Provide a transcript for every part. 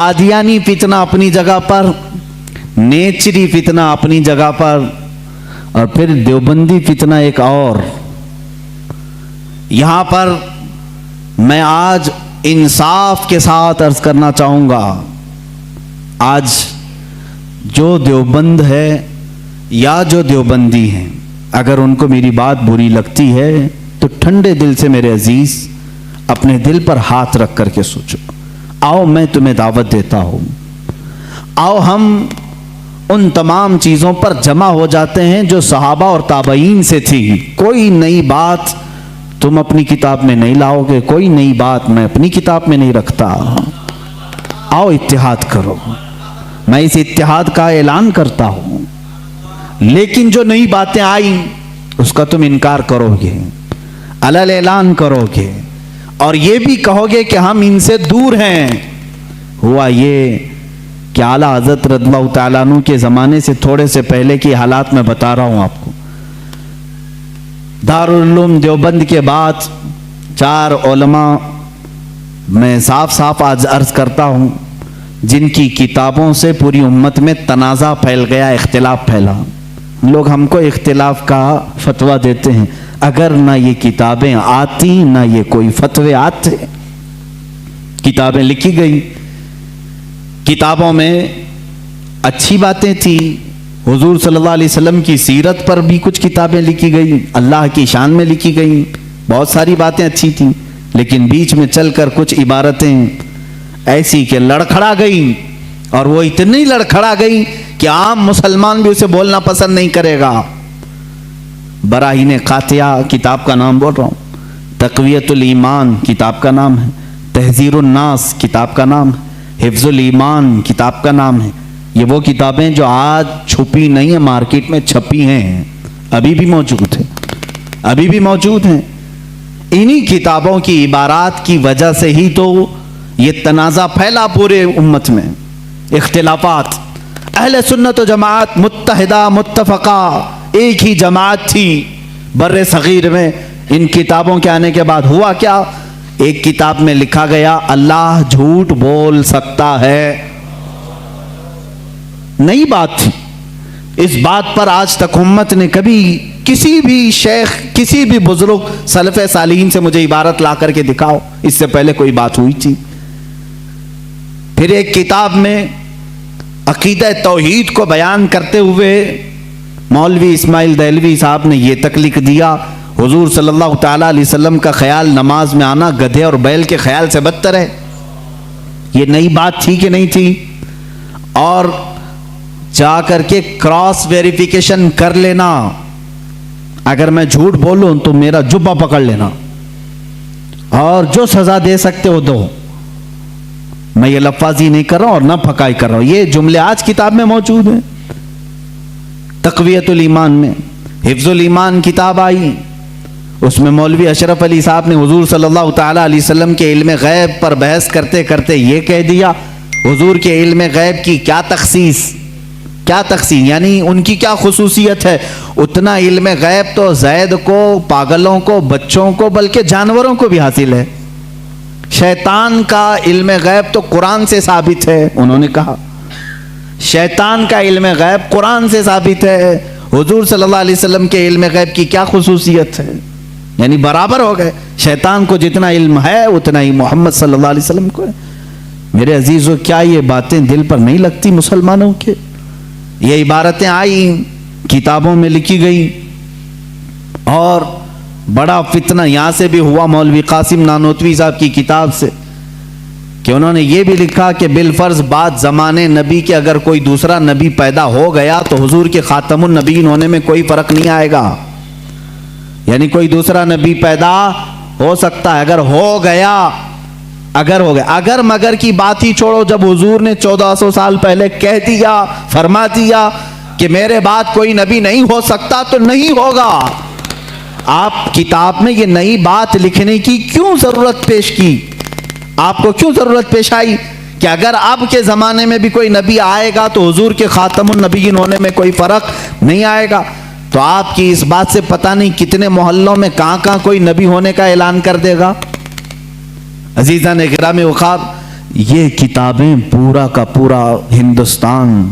قادیانی فتنہ اپنی جگہ پر، نیچری فتنہ اپنی جگہ پر، اور پھر دیوبندی فتنہ ایک اور۔ یہاں پر میں آج انصاف کے ساتھ عرض کرنا چاہوں گا، آج جو دیوبند ہے یا جو دیوبندی ہیں، اگر ان کو میری بات بری لگتی ہے تو ٹھنڈے دل سے میرے عزیز اپنے دل پر ہاتھ رکھ کر کے سوچو، آؤ میں تمہیں دعوت دیتا ہوں، آؤ ہم ان تمام چیزوں پر جمع ہو جاتے ہیں جو صحابہ اور تابعین سے تھی۔ کوئی نئی بات تم اپنی کتاب میں نہیں لاؤ گے، کوئی نئی بات میں اپنی کتاب میں نہیں رکھتا۔ آؤ اتحاد کرو، میں اس اتحاد کا اعلان کرتا ہوں، لیکن جو نئی باتیں آئیں اس کا تم انکار کرو گے، علل اعلان کرو گے، اور یہ بھی کہو گے کہ ہم ان سے دور ہیں۔ ہوا یہ کہ اعلیٰ حضرت رضی اللہ تعالیٰ عنہ کے زمانے سے تھوڑے سے پہلے کی حالات میں بتا رہا ہوں آپ کو۔ دارالعلوم دیوبند کے بعد 4 علماء میں صاف صاف آج عرض کرتا ہوں جن کی کتابوں سے پوری امت میں تنازع پھیل گیا، اختلاف پھیلا۔ لوگ ہم کو اختلاف کا فتویٰ دیتے ہیں، اگر نہ یہ کتابیں آتی نہ یہ کوئی فتوے آتے۔ کتابیں لکھی گئی، کتابوں میں اچھی باتیں تھی، حضور صلی اللہ علیہ وسلم کی سیرت پر بھی کچھ کتابیں لکھی گئی، اللہ کی شان میں لکھی گئی، بہت ساری باتیں اچھی تھیں، لیکن بیچ میں چل کر کچھ عبارتیں ایسی کہ لڑکھڑا گئی، اور وہ اتنی لڑکھڑا گئی کہ عام مسلمان بھی اسے بولنا پسند نہیں کرے گا۔ براہین قاطعہ کتاب کا نام بول رہا ہوں، تقویت الایمان کتاب کا نام ہے، تحذیر الناس کتاب کا نام ہے، حفظ الایمان کتاب کا نام ہے۔ یہ وہ کتابیں جو آج چھپی نہیں ہیں، مارکیٹ میں چھپی ہیں، ابھی بھی موجود ہیں، ابھی بھی موجود ہیں۔ انہی کتابوں کی عبارات کی وجہ سے ہی تو یہ تنازع پھیلا پورے امت میں، اختلافات۔ اہل سنت و جماعت متحدہ متفقہ ایک ہی جماعت تھی بر صغیر میں۔ ان کتابوں کے آنے کے بعد ہوا کیا؟ ایک کتاب میں لکھا گیا اللہ جھوٹ بول سکتا ہے، نئی بات تھی۔ اس بات پر آج تک امت نے کبھی کسی بھی شیخ، کسی بھی بزرگ سلف صالحین سے مجھے عبارت لا کر کے دکھاؤ اس سے پہلے کوئی بات ہوئی تھی۔ پھر ایک کتاب میں عقیدہ توحید کو بیان کرتے ہوئے مولوی اسماعیل دہلوی صاحب نے یہ تک لکھ دیا، حضور صلی اللہ تعالیٰ علیہ وسلم کا خیال نماز میں آنا گدھے اور بیل کے خیال سے بدتر ہے۔ یہ نئی بات تھی کہ نہیں تھی؟ اور جا کر کے کراس ویریفیکیشن کر لینا، اگر میں جھوٹ بولوں تو میرا جبہ پکڑ لینا، اور جو سزا دے سکتے ہو دو۔ میں یہ لفاظی نہیں کر رہا ہوں اور نہ پھکائی کر رہا ہوں، یہ جملے آج کتاب میں موجود ہیں۔ تقویت الایمان میں حفظ الایمان کتاب آئی، اس میں مولوی اشرف علی صاحب نے حضور صلی اللہ تعالیٰ علیہ وسلم کے علم غیب پر بحث کرتے کرتے یہ کہہ دیا، حضور کے علم غیب کی کیا تخصیص، کیا تخصیص یعنی ان کی کیا خصوصیت ہے؟ اتنا علم غیب تو زید کو، پاگلوں کو، بچوں کو، بلکہ جانوروں کو بھی حاصل ہے۔ شیطان کا علم غیب تو قرآن سے ثابت ہے، انہوں نے کہا شیطان کا علم غیب قرآن سے ثابت ہے، حضور صلی اللہ علیہ وسلم کے علم غیب کی کیا خصوصیت ہے؟ یعنی برابر ہو گئے، شیطان کو جتنا علم ہے اتنا ہی محمد صلی اللہ علیہ وسلم کو ہے۔ میرے عزیزو، کیا یہ باتیں دل پر نہیں لگتی مسلمانوں کے؟ یہ عبارتیں آئیں، کتابوں میں لکھی گئی، اور بڑا فتنہ یہاں سے بھی ہوا مولوی قاسم نانوتوی صاحب کی کتاب سے، کہ انہوں نے یہ بھی لکھا کہ بالفرض بعد زمانے نبی کے اگر کوئی دوسرا نبی پیدا ہو گیا تو حضور کے خاتم النبیین ہونے میں کوئی فرق نہیں آئے گا، یعنی کوئی دوسرا نبی پیدا ہو سکتا ہے، اگر ہو گیا، اگر مگر کی بات ہی چھوڑو، جب حضور نے 1400 سال پہلے کہہ دیا، فرما دیا کہ میرے بعد کوئی نبی نہیں ہو سکتا تو نہیں ہوگا۔ آپ کتاب میں یہ نئی بات لکھنے کی کیوں ضرورت پیش کی؟ آپ کو کیوں ضرورت پیش آئی کہ اگر اب کے زمانے میں بھی کوئی نبی آئے گا تو حضور کے خاتم النبیین ہونے میں کوئی فرق نہیں آئے گا؟ تو آپ کی اس بات سے پتہ نہیں کتنے محلوں میں کہاں کوئی نبی ہونے کا اعلان کر دے گا۔ عزیزان گرامی وقار، یہ کتابیں پورا کا پورا ہندوستان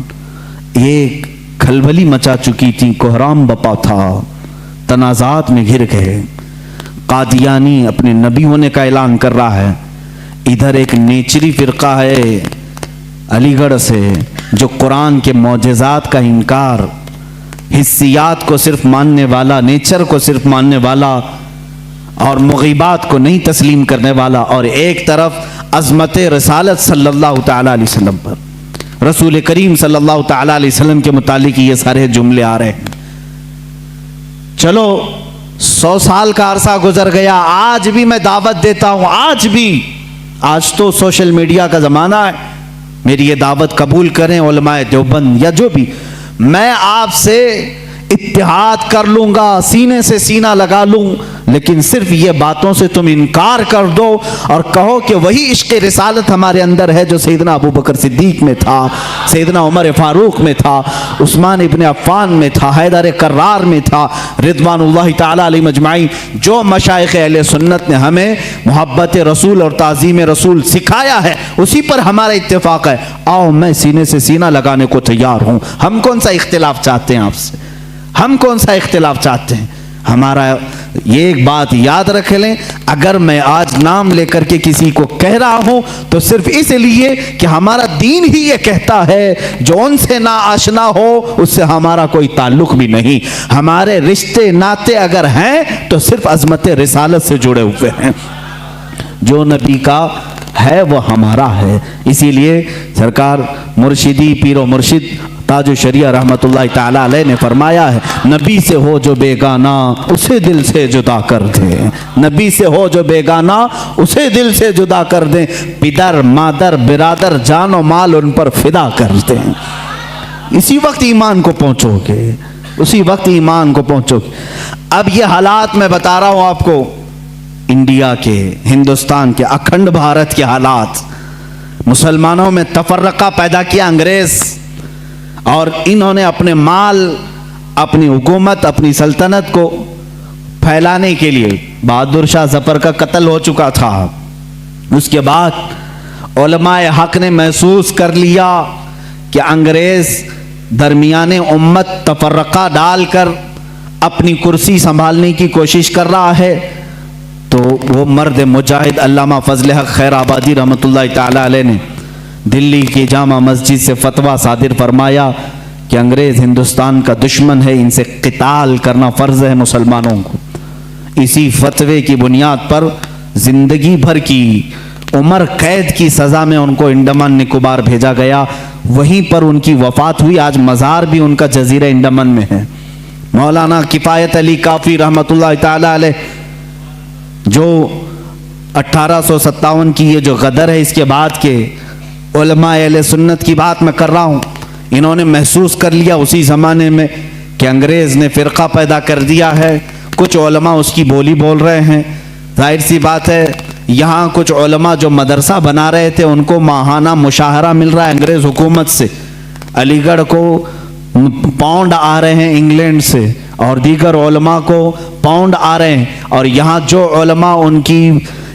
ایک کھلبلی مچا چکی تھی، کوہرام بپا تھا، تنازعات میں گھر گئے۔ قادیانی اپنے نبی ہونے کا اعلان کر رہا ہے، ادھر ایک نیچری فرقہ ہے علی گڑھ سے جو قرآن کے معجزات کا انکار، حسیات کو صرف ماننے والا، نیچر کو صرف ماننے والا اور مغیبات کو نہیں تسلیم کرنے والا، اور ایک طرف عظمت رسالت صلی اللہ تعالی علیہ وسلم پر، رسول کریم صلی اللہ تعالی علیہ وسلم کے متعلق یہ سارے جملے آ رہے ہیں۔ چلو 100 سال کا عرصہ گزر گیا، آج بھی میں دعوت دیتا ہوں، آج تو سوشل میڈیا کا زمانہ ہے، میری یہ دعوت قبول کریں علماء دیوبند یا جو بھی، میں آپ سے اتحاد کر لوں گا، سینے سے سینہ لگا لوں، لیکن صرف یہ باتوں سے تم انکار کر دو اور کہو کہ وہی عشق رسالت ہمارے اندر ہے جو سیدنا ابو بکر صدیق میں تھا، سیدنا عمر فاروق میں تھا، عثمان ابن عفان میں تھا، حیدر کرار میں تھا، رضوان اللہ تعالی علیہ مجمعین۔ جو مشائخ اہل سنت نے ہمیں محبت رسول اور تعظیم رسول سکھایا ہے اسی پر ہمارا اتفاق ہے، آؤ میں سینے سے سینہ لگانے کو تیار ہوں۔ ہم کون سا اختلاف چاہتے ہیں آپ سے؟ ہم کون سا اختلاف چاہتے ہیں؟ ہمارا یہ ایک بات یاد رکھ لیں، اگر میں آج نام لے کر کے کسی کو کہہ رہا ہوں تو صرف اس لیے کہ ہمارا دین ہی یہ کہتا ہے جو ان سے نا آشنا ہو اس سے ہمارا کوئی تعلق بھی نہیں۔ ہمارے رشتے ناتے اگر ہیں تو صرف عظمت رسالت سے جڑے ہوئے ہیں، جو نبی کا ہے وہ ہمارا ہے۔ اسی لیے سرکار مرشدی پیر و مرشد تاج الشریعہ رحمت اللہ تعالی علیہ نے فرمایا ہے، نبی سے ہو جو بیگانہ اسے دل سے جدا کر دیں، نبی سے ہو جو بیگانہ اسے دل سے جدا کر دیں، پدر مادر برادر جان و مال ان پر فدا کر دیں۔ اسی وقت ایمان کو پہنچو گے، اسی وقت ایمان کو پہنچو گے۔ اب یہ حالات میں بتا رہا ہوں آپ کو، انڈیا کے، ہندوستان کے، اکھنڈ بھارت کے حالات، مسلمانوں میں تفرقہ پیدا کیا انگریز، اور انہوں نے اپنے مال، اپنی حکومت، اپنی سلطنت کو پھیلانے کے لیے، بہادر شاہ ظفر کا قتل ہو چکا تھا، اس کے بعد علماء حق نے محسوس کر لیا کہ انگریز درمیان امت تفرقہ ڈال کر اپنی کرسی سنبھالنے کی کوشش کر رہا ہے، تو وہ مرد مجاہد علامہ فضل حق خیر آبادی رحمت اللہ تعالی علیہ نے دلی کی جامع مسجد سے فتویٰ صادر فرمایا کہ انگریز ہندوستان کا دشمن ہے، ان سے قتال کرنا فرض ہے مسلمانوں کو۔ اسی فتوے کی بنیاد پر زندگی بھر کی عمر قید کی سزا میں ان کو انڈمان نکوبار بھیجا گیا، وہیں پر ان کی وفات ہوئی۔ آج مزار بھی ان کا جزیرہ انڈمان میں ہے۔ مولانا کفایت علی کافی رحمت اللہ تعالی علیہ، جو 1857 کی یہ جو غدر ہے، اس کے بعد کے علماء اہل سنت کی بات میں کر رہا ہوں، انہوں نے محسوس کر لیا اسی زمانے میں کہ انگریز نے فرقہ پیدا کر دیا ہے، کچھ علماء اس کی بولی بول رہے ہیں۔ ظاہر سی بات ہے، یہاں کچھ علماء جو مدرسہ بنا رہے تھے ان کو ماہانہ مشاہرہ مل رہا ہے انگریز حکومت سے، علی گڑھ کو پاؤنڈ آ رہے ہیں انگلینڈ سے، اور دیگر علماء کو پاؤنڈ آ رہے ہیں، اور یہاں جو علماء ان کی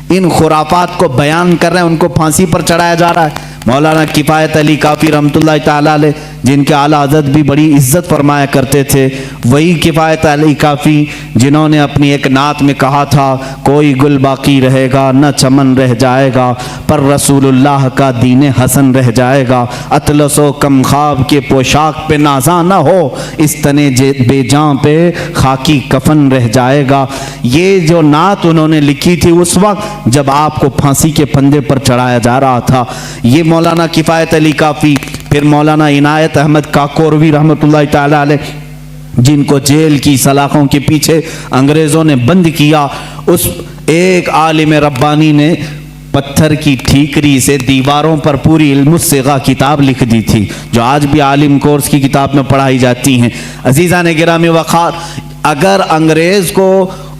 ان خرافات کو بیان کر رہے ہیں ان کو پھانسی پر چڑھایا جا رہا ہے۔ مولانا کفایت علی کافی رحمت اللہ تعالی علیہ، جن کے اعلیٰ حضرت بھی بڑی عزت فرمایا کرتے تھے، وہی کفایت علی کافی جنہوں نے اپنی ایک نعت میں کہا تھا، کوئی گل باقی رہے گا نہ چمن رہ جائے گا، پر رسول اللہ کا دین حسن رہ جائے گا، اطلس و کم خواب کے پوشاک پہ نازاں نہ ہو، اس تنے بے جاں پہ خاکی کفن رہ جائے گا۔ یہ جو نعت انہوں نے لکھی تھی اس وقت جب آپ کو پھانسی کے پھندے پر چڑھایا جا رہا تھا، یہ مولانا کفایت علی کافی، پھر مولانا عنایت احمد کاکوروی رحمت اللہ تعالی علیہ، جن کو جیل کی سلاخوں کے پیچھے انگریزوں نے بند کیا، اس ایک عالم ربانی نے پتھر کی ٹھیکری سے دیواروں پر پوری علم الصیغہ کتاب لکھ دی تھی، جو آج بھی عالم کورس کی کتاب میں پڑھائی جاتی ہیں۔ عزیزان گرامی وقار، اگر انگریز کو